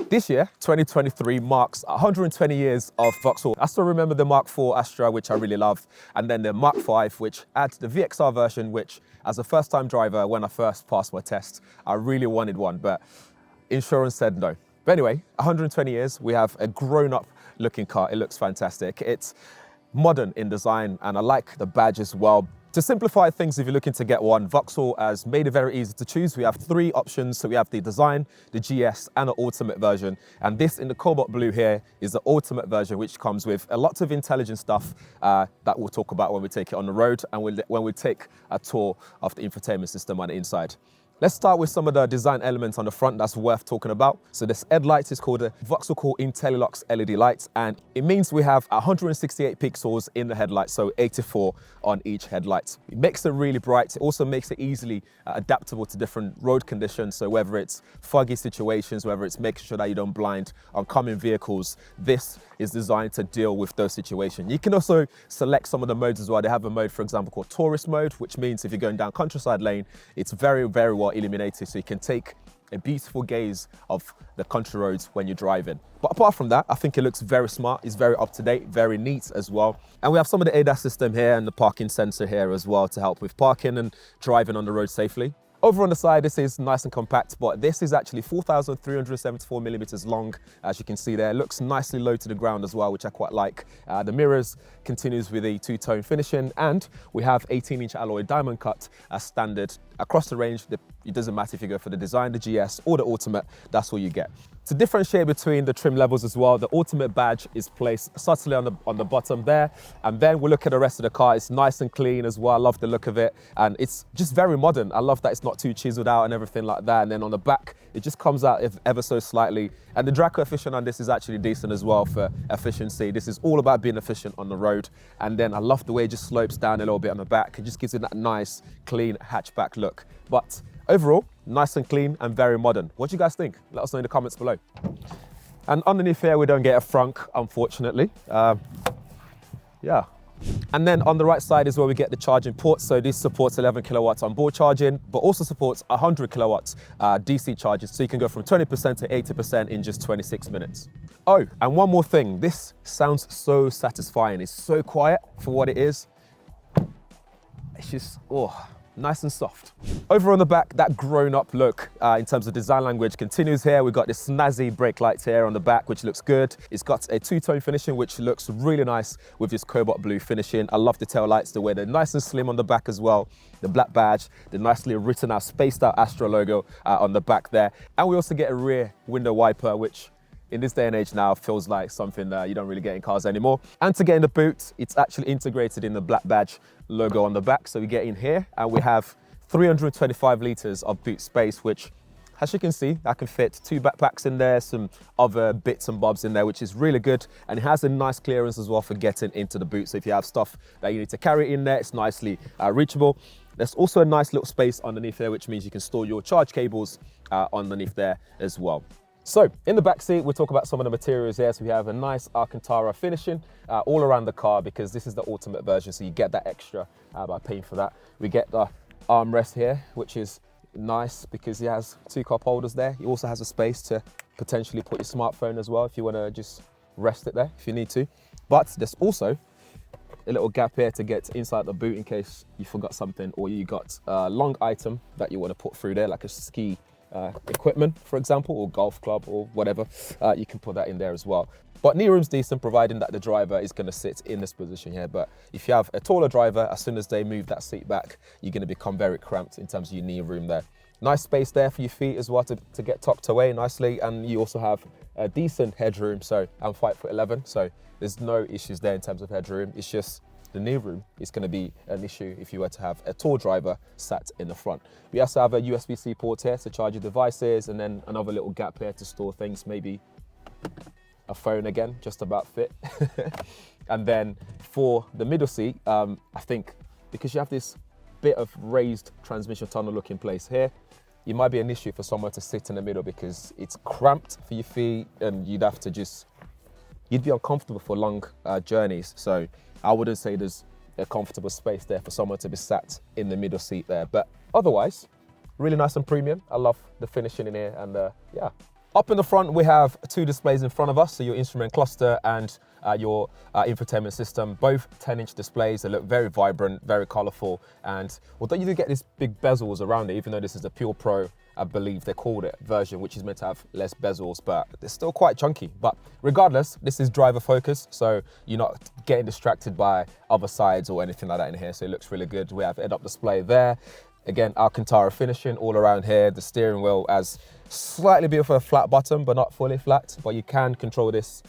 This year, 2023, marks 120 years of Vauxhall. I still remember the Mark IV Astra, which I really loved, and then the Mark V, which adds the VXR version, which as a first-time driver, when I first passed my test, I really wanted one, but insurance said no. But anyway, 120 years, we have a grown-up looking car. It looks fantastic. It's modern in design, and I like the badge as well. To simplify things, if you're looking to get one, Vauxhall has made it very easy to choose. We have three options. So we have the design, the GS, and the ultimate version. And this in the cobalt blue here is the ultimate version, which comes with a lot of intelligent stuff that we'll talk about when we take it on the road and when we take a tour of the infotainment system on the inside. Let's start with some of the design elements on the front that's worth talking about. So this headlight is called a Vauxhall IntelliLux LED light, and it means we have 168 pixels in the headlight, so 84 on each headlight. It makes it really bright. It also makes it easily adaptable to different road conditions. So whether it's foggy situations, whether it's making sure that you don't blind oncoming vehicles, this is designed to deal with those situations. You can also select some of the modes as well. They have a mode, for example, called tourist mode, which means if you're going down countryside lane, it's very, very well illuminated, so you can take a beautiful gaze of the country roads when you're driving. But apart from that, I think it looks very smart. It's very up to date, very neat as well. And we have some of the ADAS system here and the parking sensor here as well to help with parking and driving on the road safely. Over on the side, this is nice and compact, but this is actually 4,374 millimeters long. As you can see there, it looks nicely low to the ground as well, which I quite like. The mirrors continues with a two-tone finishing, and we have 18-inch alloy diamond cut as standard across the range. It doesn't matter if you go for the design, the GS, or the ultimate, that's all you get. To differentiate between the trim levels as well, the ultimate badge is placed subtly on the bottom there. And then we look at the rest of the car. It's nice and clean as well. I love the look of it. And it's just very modern. I love that it's not too chiseled out and everything like that. And then on the back, it just comes out ever so slightly. And the drag coefficient on this is actually decent as well for efficiency. This is all about being efficient on the road. And then I love the way it just slopes down a little bit on the back. It just gives it that nice, clean hatchback look. But overall, nice and clean and very modern. What do you guys think? Let us know in the comments below. And underneath here, we don't get a frunk, unfortunately. Yeah. And then on the right side is where we get the charging port. So this supports 11 kilowatts on board charging, but also supports 100 kilowatts DC charges. So you can go from 20% to 80% in just 26 minutes. Oh, and one more thing. This sounds so satisfying. It's so quiet for what it is. It's just, oh, nice and soft. Over on the back, that grown-up look in terms of design language continues here. We've got this snazzy brake lights here on the back, which looks good. It's got a two-tone finishing, which looks really nice with this cobalt blue finishing. I love the tail lights, the way they're nice and slim on the back as well. The black badge, the nicely written out, spaced out Astra logo on the back there. And we also get a rear window wiper, which in this day and age now feels like something that you don't really get in cars anymore. And to get in the boot, it's actually integrated in the black badge logo on the back. So we get in here and we have 325 litres of boot space, which, as you can see, I can fit two backpacks in there, some other bits and bobs in there, which is really good. And it has a nice clearance as well for getting into the boot. So if you have stuff that you need to carry in there, it's nicely reachable. There's also a nice little space underneath there, which means you can store your charge cables underneath there as well. So in the back seat, we'll talk about some of the materials here. So we have a nice Alcantara finishing all around the car, because this is the ultimate version. So you get that extra by paying for that. We get the armrest here, which is nice because it has two cup holders there. It also has a space to potentially put your smartphone as well if you want to just rest it there if you need to. But there's also a little gap here to get inside the boot in case you forgot something, or you got a long item that you want to put through there, like a ski equipment, for example, or golf club or whatever. You can put that in there as well. But knee room's decent, providing that the driver is going to sit in this position here. But if you have a taller driver, as soon as they move that seat back, you're going to become very cramped in terms of your knee room there. Nice space there for your feet as well to get tucked away nicely. And you also have a decent headroom. So I'm 5'11", so there's no issues there in terms of headroom. It's just the knee room is going to be an issue if you were to have a tall driver sat in the front. We also have a USB-C port here to charge your devices, and then another little gap here to store things, maybe a phone again, just about fit. And then for the middle seat, I think because you have this bit of raised transmission tunnel looking place here, it might be an issue for someone to sit in the middle because it's cramped for your feet, and you'd have to you'd be uncomfortable for long journeys. So I wouldn't say there's a comfortable space there for someone to be sat in the middle seat there. But otherwise, really nice and premium. I love the finishing in here, and yeah. Up in the front, we have two displays in front of us, so your instrument cluster and your infotainment system, both 10-inch displays. They look very vibrant, very colorful, and although you do get these big bezels around it, even though this is a Pure Pro, I believe they called it, version, which is meant to have less bezels, but they're still quite chunky. But regardless, this is driver focused, so you're not getting distracted by other sides or anything like that in here, so it looks really good. We have head-up display there. Again, Alcantara finishing all around here. The steering wheel has slightly bit of a flat bottom, but not fully flat, but you can control this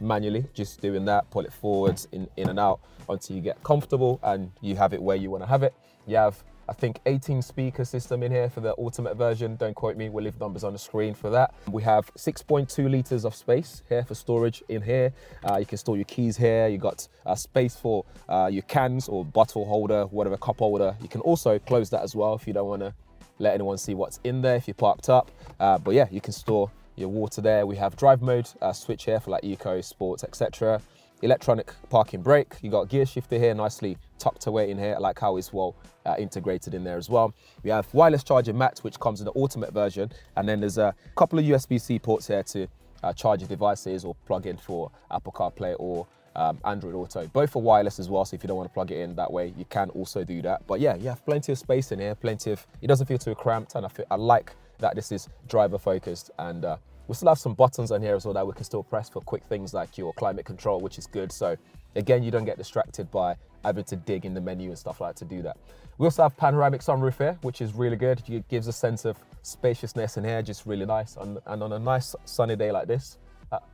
manually, just doing that, pull it forwards, in and out, until you get comfortable and you have it where you want to have it. You have, I think, 18 speaker system in here for the ultimate version. Don't quote me, we'll leave numbers on the screen for that. We have 6.2 liters of space here for storage in here. You can store your keys here. You got space for your cans or bottle holder, whatever, cup holder. You can also close that as well if you don't want to let anyone see what's in there if you're parked up. But yeah, you can store your water there. We have drive mode switch here for like eco, sports, etc. Electronic parking brake. You got gear shifter here, nicely tucked away in here. I like how it's well integrated in there as well. We have wireless charging mat, which comes in the ultimate version, and then there's a couple of USB-C ports here to charge your devices or plug in for Apple CarPlay or Android Auto. Both are wireless as well, so if you don't want to plug it in that way, you can also do that. But yeah, you have plenty of space in here, it doesn't feel too cramped, and I like that this is driver focused, and we still have some buttons on here as well that we can still press for quick things like your climate control, which is good. So again, you don't get distracted by having to dig in the menu and stuff like that to do that. We also have panoramic sunroof here, which is really good. It gives a sense of spaciousness in here, just really nice. And on a nice sunny day like this,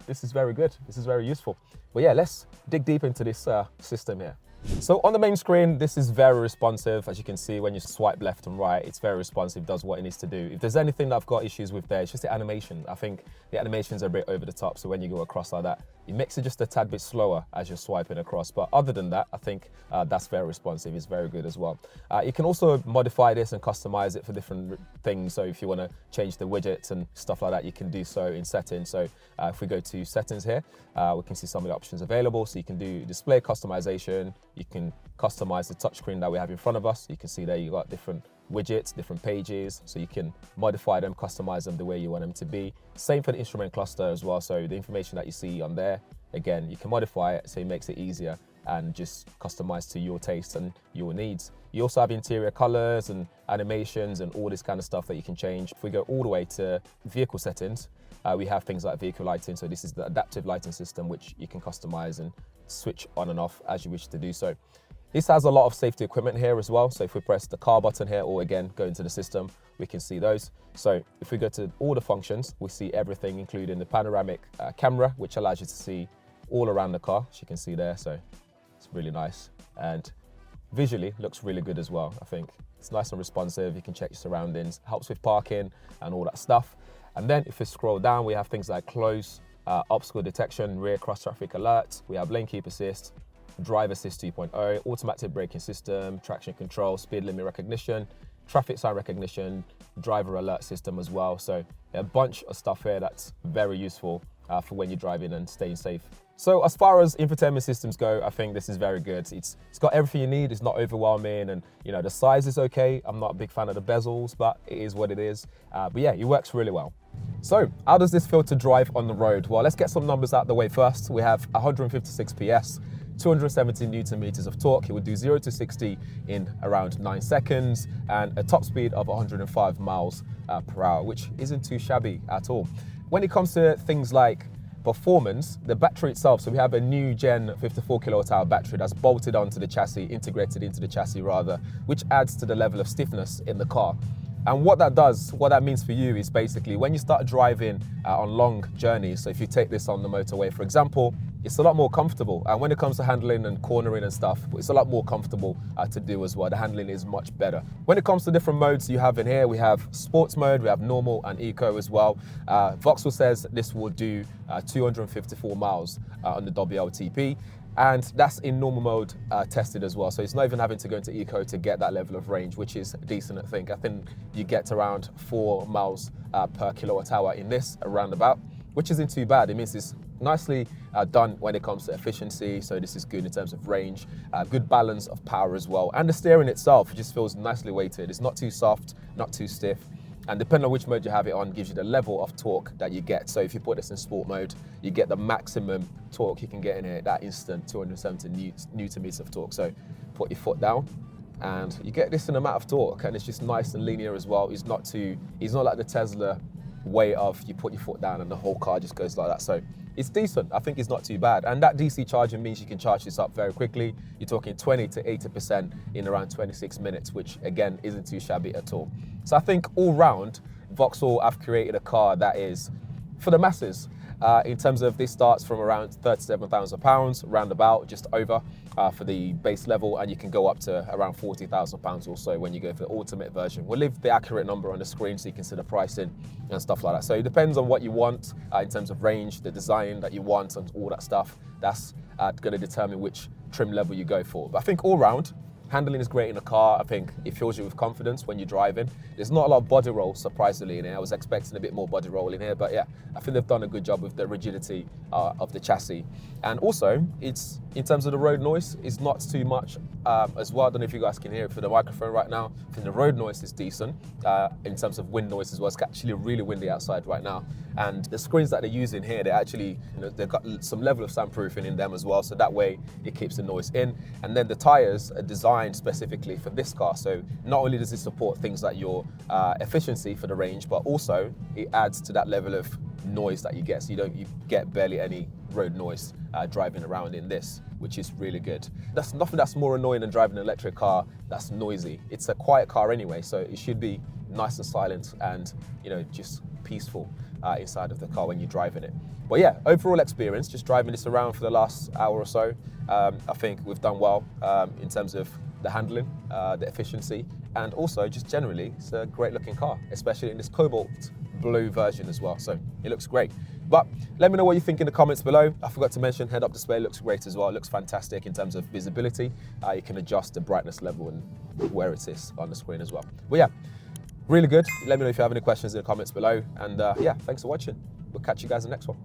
this is very good. This is very useful. But yeah, let's dig deep into this system here. So on the main screen, this is very responsive. As you can see, when you swipe left and right, it's very responsive, does what it needs to do. If there's anything that I've got issues with there, it's just the animation. I think the animations are a bit over the top, so when you go across like that, it makes it just a tad bit slower as you're swiping across. But other than that, I think that's very responsive. It's very good as well. You can also modify this and customize it for different things. So if you want to change the widgets and stuff like that, you can do so in settings. So if we go to settings here, we can see some of the options available. So you can do display customization. You can customize the touchscreen that we have in front of us. You can see there you got different widgets, different pages, so you can modify them, customize them the way you want them to be. Same for the instrument cluster as well. So the information that you see on there, again, you can modify it so it makes it easier and just customize to your taste and your needs. You also have interior colors and animations and all this kind of stuff that you can change. If we go all the way to vehicle settings, we have things like vehicle lighting. So this is the adaptive lighting system, which you can customize and switch on and off as you wish to do so. This has a lot of safety equipment here as well. So if we press the car button here, or again, go into the system, we can see those. So if we go to all the functions, we see everything, including the panoramic camera, which allows you to see all around the car, as you can see there. So it's really nice. And visually looks really good as well. I think it's nice and responsive. You can check your surroundings, helps with parking and all that stuff. And then if we scroll down, we have things like close, obstacle detection, rear cross traffic alert. We have lane keep assist, drive assist 2.0, automatic braking system, traction control, speed limit recognition, traffic sign recognition, driver alert system as well. So a bunch of stuff here that's very useful for when you're driving and staying safe. So as far as infotainment systems go, I think this is very good. It's got everything you need. It's not overwhelming, and you know the size is okay. I'm not a big fan of the bezels, but it is what it is. But yeah, it works really well. So how does this feel to drive on the road? Well, let's get some numbers out the way first. We have 156 PS, 270 Newton meters of torque. It would do 0 to 60 in around 9 seconds, and a top speed of 105 miles per hour, which isn't too shabby at all. When it comes to things like performance, the battery itself, so we have a new gen 54 kilowatt hour battery that's bolted onto the chassis, integrated into the chassis rather, which adds to the level of stiffness in the car. And what that does, what that means for you is basically when you start driving on long journeys, so if you take this on the motorway, for example, it's a lot more comfortable. And when it comes to handling and cornering and stuff, it's a lot more comfortable to do as well. The handling is much better. When it comes to different modes you have in here, we have sports mode, we have normal and eco as well. Vauxhall says this will do 254 miles on the WLTP. And that's in normal mode tested as well. So it's not even having to go into eco to get that level of range, which is decent, I think. I think you get around 4 miles per kilowatt hour in this roundabout, which isn't too bad. It means it's nicely done when it comes to efficiency. So this is good in terms of range, good balance of power as well. And the steering itself just feels nicely weighted. It's not too soft, not too stiff. And depending on which mode you have it on, gives you the level of torque that you get. So if you put this in sport mode, you get the maximum torque you can get in here, that instant 270 Newton meters of torque. So put your foot down and you get this in amount of torque, and it's just nice and linear as well. It's not like the Tesla way of you put your foot down and the whole car just goes like that. So it's decent. I think it's not too bad. And that DC charging means you can charge this up very quickly. You're talking 20 to 80% in around 26 minutes, which again, isn't too shabby at all. So I think all round, Vauxhall have created a car that is for the masses. In terms of this starts from around £37,000, roundabout, just over for the base level, and you can go up to around £40,000 or so when you go for the ultimate version. We'll leave the accurate number on the screen so you can see the pricing and stuff like that. So it depends on what you want in terms of range, the design that you want, and all that stuff. That's going to determine which trim level you go for. But I think all round, handling is great in the car. I think it fills you with confidence when you're driving. There's not a lot of body roll, surprisingly, in here. I was expecting a bit more body roll in here, but yeah, I think they've done a good job with the rigidity of the chassis. And also, it's in terms of the road noise, it's not too much as well. I don't know if you guys can hear it through the microphone right now. I think the road noise is decent in terms of wind noise as well. It's actually really windy outside right now. And the screens that they're using here, they actually, they've got some level of soundproofing in them as well. So that way it keeps the noise in. And then the tires are designed specifically for this car. So not only does it support things like your efficiency for the range, but also it adds to that level of noise that you get. So you get barely any road noise driving around in this, which is really good. That's nothing that's more annoying than driving an electric car that's noisy. It's a quiet car anyway, so it should be nice and silent and just peaceful inside of the car when you're driving it. But yeah, overall experience, just driving this around for the last hour or so, I think we've done well in terms of the handling, the efficiency, and also just generally, it's a great looking car, especially in this cobalt blue version as well. So it looks great. But let me know what you think in the comments below. I forgot to mention head-up display looks great as well. It looks fantastic in terms of visibility. You can adjust the brightness level and where it is on the screen as well. But yeah, really good. Let me know if you have any questions in the comments below. And yeah, thanks for watching. We'll catch you guys in the next one.